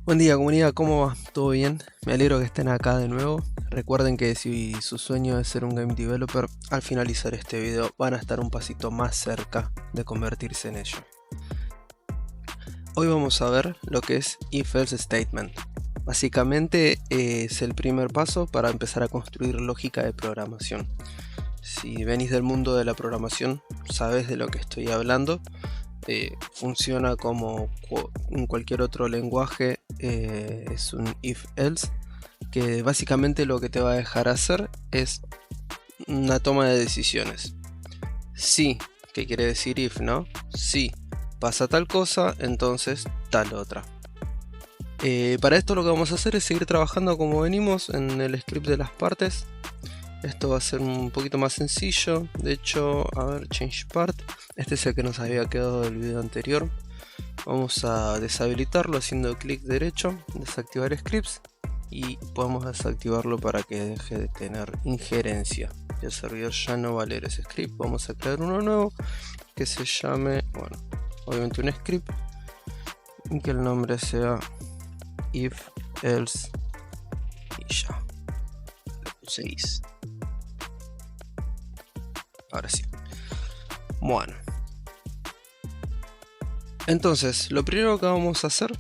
Buen día comunidad, ¿cómo va? ¿Todo bien? Me alegro que estén acá de nuevo. Recuerden que si su sueño es ser un game developer, al finalizar este video van a estar un pasito más cerca de convertirse en ello. Hoy vamos a ver lo que es if-else statement. Básicamente es el primer paso para empezar a construir lógica de programación. Si venís del mundo de la programación, sabes de lo que estoy hablando. Funciona como en cualquier otro lenguaje, es un if-else, que básicamente lo que te va a dejar hacer es una toma de decisiones. Si, ¿qué quiere decir if, no? Si pasa tal cosa, entonces tal otra. Para esto lo que vamos a hacer es seguir trabajando como venimos en el script de las partes. Esto va a ser un poquito más sencillo. De hecho, a ver, change part. Este es el que nos había quedado del video anterior. Vamos a deshabilitarlo haciendo clic derecho, desactivar scripts, y podemos desactivarlo para que deje de tener injerencia. El servidor ya no va a leer ese script. Vamos a crear uno nuevo que se llame, bueno, obviamente un script, y que el nombre sea if else y ya. 6. Ahora sí. Bueno. Entonces, lo primero que vamos a hacer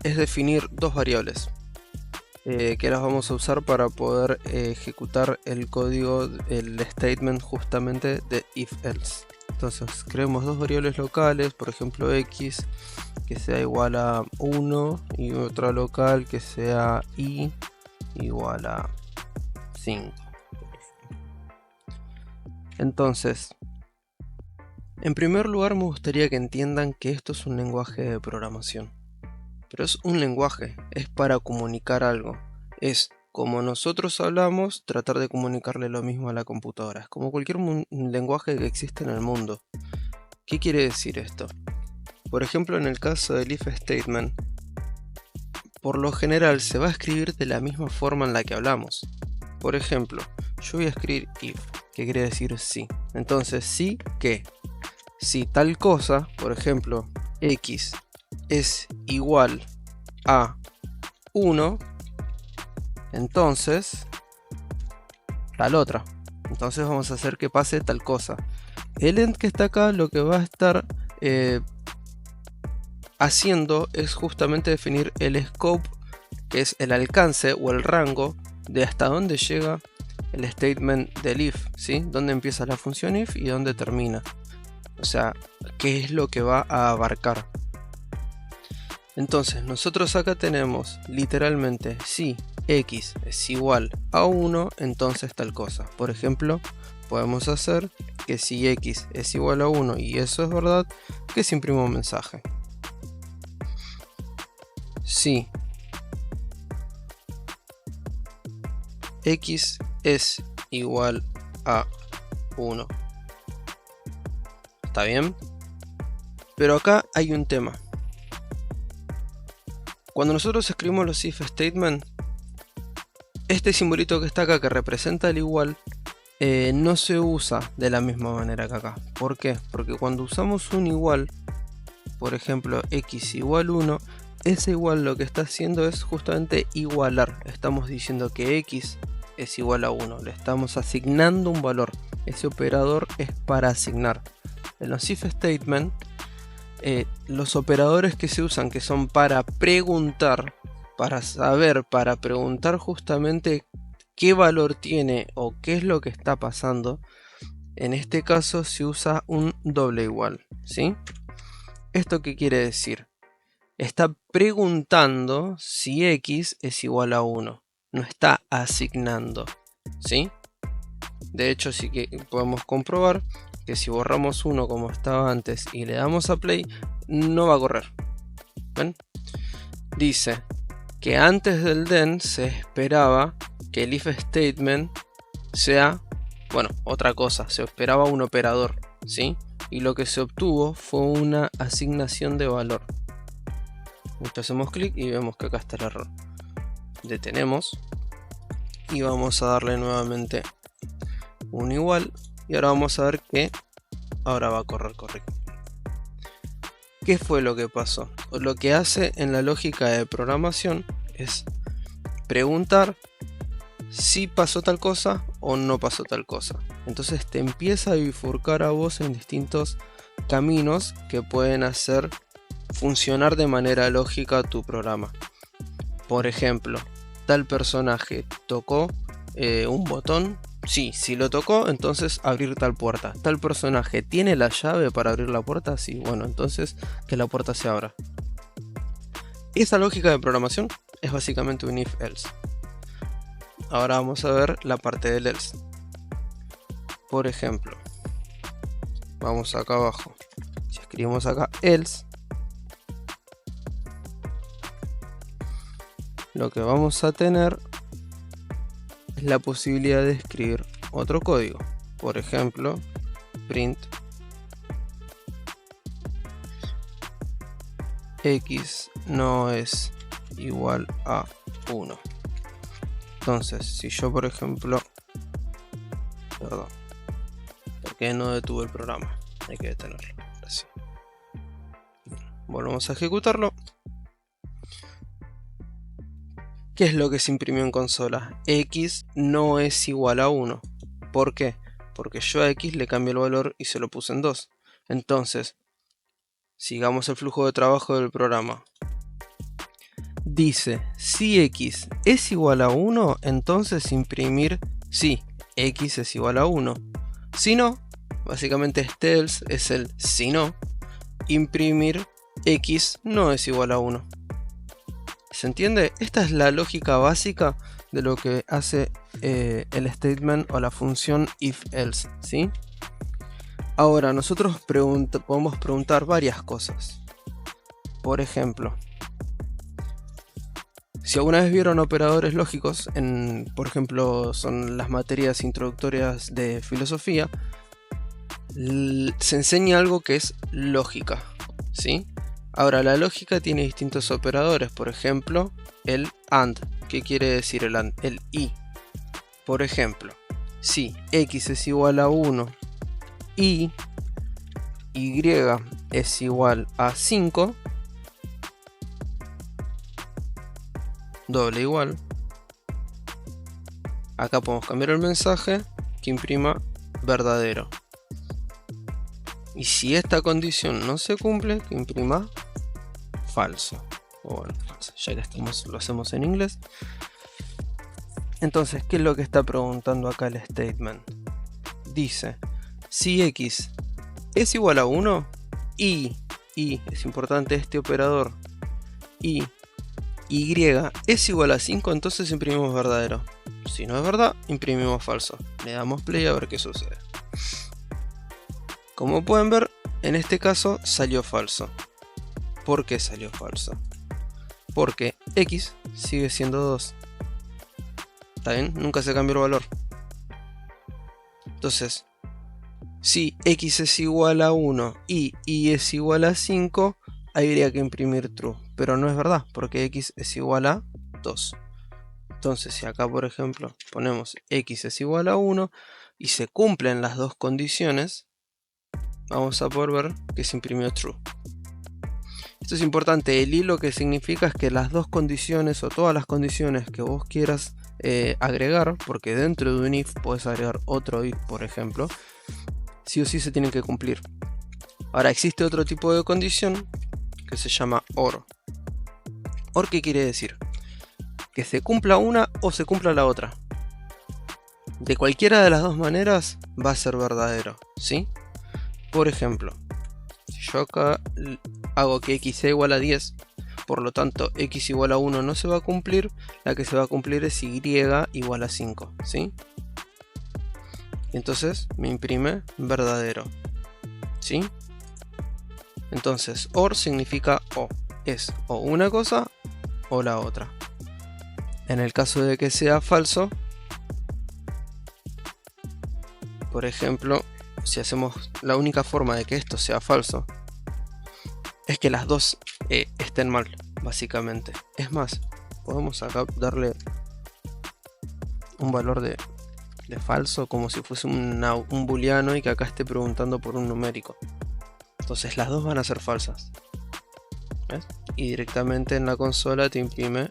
es definir dos variables que las vamos a usar para poder ejecutar el código, el statement justamente de if-else. Entonces, creemos dos variables locales, por ejemplo x, que sea igual a 1, y otra local que sea y igual a 5. Entonces, en primer lugar me gustaría que entiendan que esto es un lenguaje de programación. Pero es un lenguaje, es para comunicar algo. Es como nosotros hablamos, tratar de comunicarle lo mismo a la computadora. Es como cualquier lenguaje que existe en el mundo. ¿Qué quiere decir esto? Por ejemplo, en el caso del if statement, por lo general se va a escribir de la misma forma en la que hablamos. Por ejemplo, yo voy a escribir if, que quiere decir sí. Entonces, sí que, si tal cosa, por ejemplo, x es igual a 1, entonces tal otra. Entonces vamos a hacer que pase tal cosa. El end que está acá lo que va a estar haciendo es justamente definir el scope, que es el alcance o el rango de hasta dónde llega el statement del if, ¿sí? Dónde empieza la función if y dónde termina. O sea, qué es lo que va a abarcar. Entonces nosotros acá tenemos literalmente si x es igual a 1, entonces tal cosa. Por ejemplo, podemos hacer que si x es igual a 1 y eso es verdad, que se imprima un mensaje. Si x es igual a 1. ¿Está bien? Pero acá hay un tema. Cuando nosotros escribimos los if statement, este simbolito que está acá que representa el igual no se usa de la misma manera que acá. ¿Por qué? Porque cuando usamos un igual, por ejemplo x igual 1, ese igual lo que está haciendo es justamente igualar. Estamos diciendo que x es igual a 1, le estamos asignando un valor. Ese operador es para asignar. En los if statement, los operadores que se usan, que son para preguntar, para saber, para preguntar justamente qué valor tiene o qué es lo que está pasando, en este caso se usa un doble igual, ¿sí? ¿Esto qué quiere decir? Está preguntando si x es igual a 1, no está asignando, ¿sí? De hecho, sí que podemos comprobar que si borramos 1 como estaba antes y le damos a play, no va a correr. ¿Ven? Dice que antes del then se esperaba que el if statement sea, bueno, otra cosa, se esperaba un operador, ¿sí? Y lo que se obtuvo fue una asignación de valor. Hacemos clic y vemos que acá está el error. Detenemos y vamos a darle nuevamente un igual, y ahora vamos a ver que ahora va a correr correcto. ¿Qué fue lo que pasó? Lo que hace en la lógica de programación es preguntar si pasó tal cosa o no pasó tal cosa. Entonces te empieza a bifurcar a vos en distintos caminos que pueden hacer funcionar de manera lógica tu programa. Por ejemplo, tal personaje tocó un botón. Sí, si lo tocó, entonces abrir tal puerta. Tal personaje tiene la llave para abrir la puerta. Sí, bueno, entonces que la puerta se abra. Esa lógica de programación es básicamente un if-else. Ahora vamos a ver la parte del else. Por ejemplo, vamos acá abajo. Si escribimos acá else, lo que vamos a tener es la posibilidad de escribir otro código. Por ejemplo, print x no es igual a 1. Entonces, si yo por ejemplo, perdón, porque no detuve el programa, hay que detenerlo. Así. Volvemos a ejecutarlo. ¿Qué es lo que se imprimió en consola? X no es igual a 1. ¿Por qué? Porque yo a X le cambié el valor y se lo puse en 2. Entonces, sigamos el flujo de trabajo del programa. Dice, si X es igual a 1, entonces imprimir sí, X es igual a 1. Si no, básicamente este else es el si no, imprimir X no es igual a 1. ¿Se entiende? Esta es la lógica básica de lo que hace el statement o la función if-else, ¿sí? Ahora, nosotros podemos preguntar varias cosas. Por ejemplo, si alguna vez vieron operadores lógicos, por ejemplo, son las materias introductorias de filosofía, se enseña algo que es lógica, ¿sí? Ahora, la lógica tiene distintos operadores, por ejemplo, el AND. ¿Qué quiere decir el AND? El y. Por ejemplo, si X es igual a 1 y Y es igual a 5, doble igual. Acá podemos cambiar el mensaje que imprima verdadero. Y si esta condición no se cumple, que imprima falso. O bueno, falso, ya que lo hacemos en inglés. Entonces, ¿qué es lo que está preguntando acá el statement? Dice, si X es igual a 1 y es importante este operador, y es igual a 5, entonces imprimimos verdadero. Si no es verdad, imprimimos falso. Le damos play a ver qué sucede. Como pueden ver, en este caso salió falso. ¿Por qué salió falso? Porque X sigue siendo 2. ¿Está bien? Nunca se cambió el valor. Entonces, si X es igual a 1 y Y es igual a 5, habría que imprimir true. Pero no es verdad, porque X es igual a 2. Entonces, si acá, por ejemplo, ponemos X es igual a 1 y se cumplen las dos condiciones, vamos a poder ver que se imprimió true. Esto es importante. El y lo que significa es que las dos condiciones o todas las condiciones que vos quieras agregar, porque dentro de un if puedes agregar otro if, por ejemplo, sí o sí se tienen que cumplir. Ahora, existe otro tipo de condición que se llama OR. OR, ¿qué quiere decir? Que se cumpla una o se cumpla la otra. De cualquiera de las dos maneras va a ser verdadero, ¿sí? Por ejemplo, si yo acá hago que X sea igual a 10, por lo tanto X igual a 1 no se va a cumplir, la que se va a cumplir es Y igual a 5, ¿sí? Entonces me imprime verdadero, ¿sí? Entonces OR significa o, es o una cosa o la otra. En el caso de que sea falso, por ejemplo, si hacemos la única forma de que esto sea falso es que las dos estén mal, básicamente. Es más, podemos acá darle un valor de falso como si fuese un booleano y que acá esté preguntando por un numérico. Entonces las dos van a ser falsas. ¿Ves? Y directamente en la consola te imprime.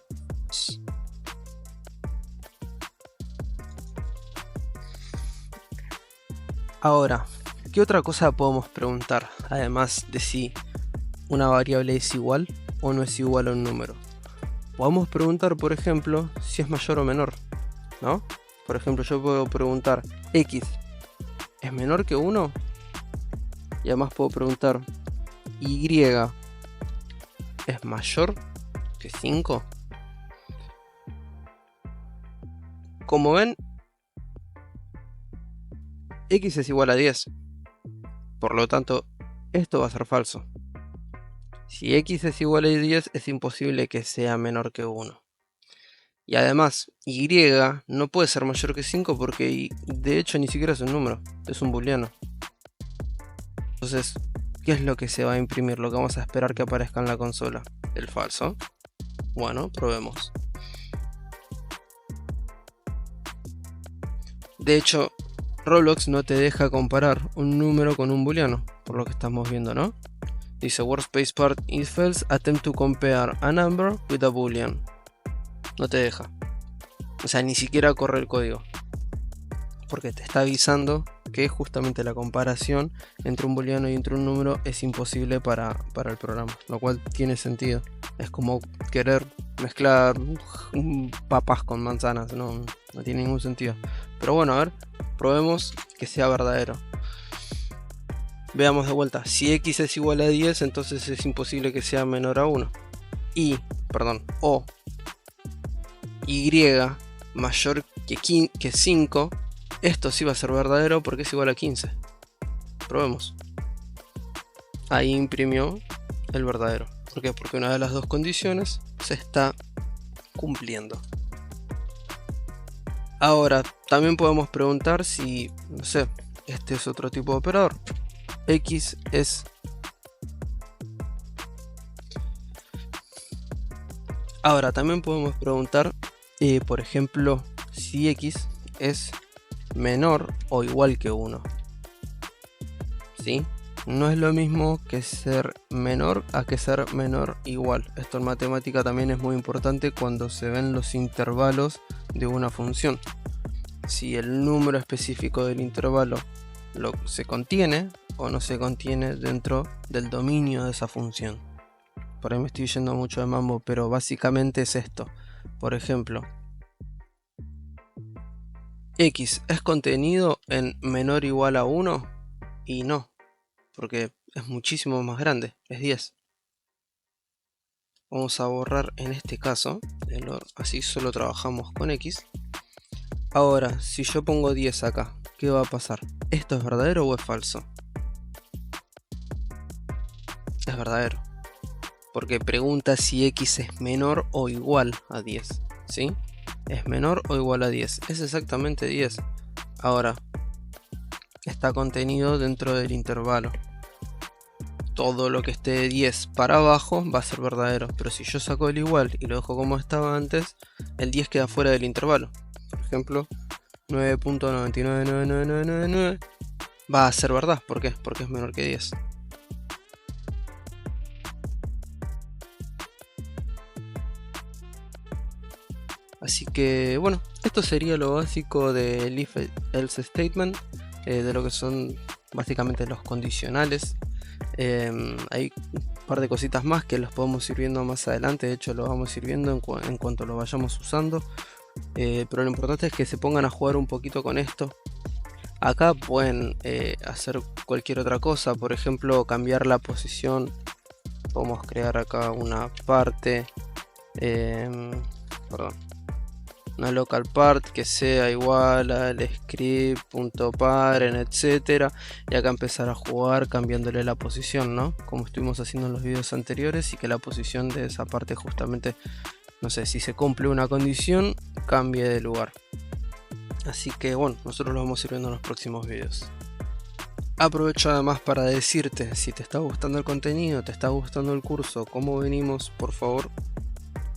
Ahora, ¿qué otra cosa podemos preguntar? Además de si una variable es igual o no es igual a un número. Podemos preguntar, por ejemplo, si es mayor o menor, ¿no? Por ejemplo, yo puedo preguntar, ¿X es menor que 1? Y además puedo preguntar, ¿Y es mayor que 5? Como ven, X es igual a 10. Por lo tanto, esto va a ser falso. Si X es igual a 10, es imposible que sea menor que 1. Y además, Y no puede ser mayor que 5 porque de hecho ni siquiera es un número, es un booleano. Entonces, ¿qué es lo que se va a imprimir? Lo que vamos a esperar que aparezca en la consola. ¿El falso? Bueno, probemos. De hecho, Roblox no te deja comparar un número con un booleano, por lo que estamos viendo, ¿no? Dice workspace part if false, attempt to compare a number with a boolean. No te deja. O sea, ni siquiera corre el código. Porque te está avisando que justamente la comparación entre un booleano y entre un número es imposible para el programa. Lo cual tiene sentido. Es como querer mezclar papas con manzanas. No tiene ningún sentido. Pero bueno, a ver, probemos que sea verdadero. Veamos de vuelta. Si X es igual a 10, entonces es imposible que sea menor a 1. O Y mayor que 5. Esto sí va a ser verdadero porque es igual a 15. Probemos. Ahí imprimió el verdadero. ¿Por qué? Porque una de las dos condiciones se está cumpliendo. Ahora, también podemos preguntar si, no sé, este es otro tipo de operador. X es... Ahora, también podemos preguntar, por ejemplo, si X es menor o igual que 1. ¿Sí? No es lo mismo que ser menor a que ser menor igual. Esto en matemática también es muy importante cuando se ven los intervalos de una función. Si el número específico del intervalo se contiene o no se contiene dentro del dominio de esa función. Por ahí me estoy yendo mucho de mambo, pero básicamente es esto. Por ejemplo, X es contenido en menor o igual a 1 y no, porque es muchísimo más grande, es 10. Vamos a borrar en este caso, así solo trabajamos con X. Ahora, si yo pongo 10 acá, ¿qué va a pasar? ¿Esto es verdadero o es falso? Es verdadero, porque pregunta si X es menor o igual a 10, ¿sí? Es menor o igual a 10, es exactamente 10. Ahora, está contenido dentro del intervalo. Todo lo que esté de 10 para abajo va a ser verdadero, pero si yo saco el igual y lo dejo como estaba antes, el 10 queda fuera del intervalo. Por ejemplo, 9.99999 va a ser verdad. ¿Por qué? Porque es menor que 10. Así que bueno, esto sería lo básico del if else statement, de lo que son básicamente los condicionales. Hay un par de cositas más que los podemos ir viendo más adelante. De hecho lo vamos a ir viendo en cuanto lo vayamos usando, pero lo importante es que se pongan a jugar un poquito con esto. Acá pueden hacer cualquier otra cosa, por ejemplo cambiar la posición. Podemos crear acá una parte, una local part que sea igual al script.parent, etcétera, y acá empezar a jugar cambiándole la posición, ¿no? Como estuvimos haciendo en los videos anteriores, y que la posición de esa parte justamente, no sé, si se cumple una condición, cambie de lugar. Así que bueno, nosotros lo vamos a ir viendo en los próximos videos. Aprovecho además para decirte, si te está gustando el contenido, te está gustando el curso, cómo venimos, por favor,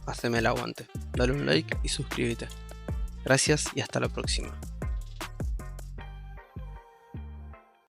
haceme el aguante, dale un like y suscríbete. Gracias y hasta la próxima.